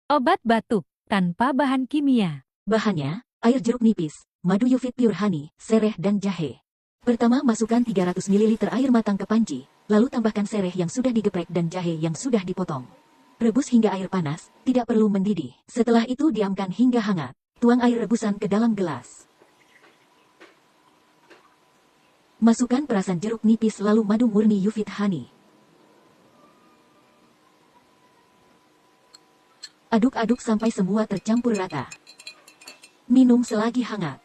Obat batuk tanpa bahan kimia. Bahannya, air jeruk nipis, madu Yufit Pure Honey, sereh dan jahe. Pertama, masukkan 300 ml air matang ke panci, lalu tambahkan sereh yang sudah digeprek dan jahe yang sudah dipotong. Rebus hingga air panas, tidak perlu mendidih. Setelah itu diamkan hingga hangat. Tuang air rebusan ke dalam gelas. Masukkan perasan jeruk nipis lalu madu murni Yufit Honey. Aduk-aduk sampai semua tercampur rata. Minum selagi hangat.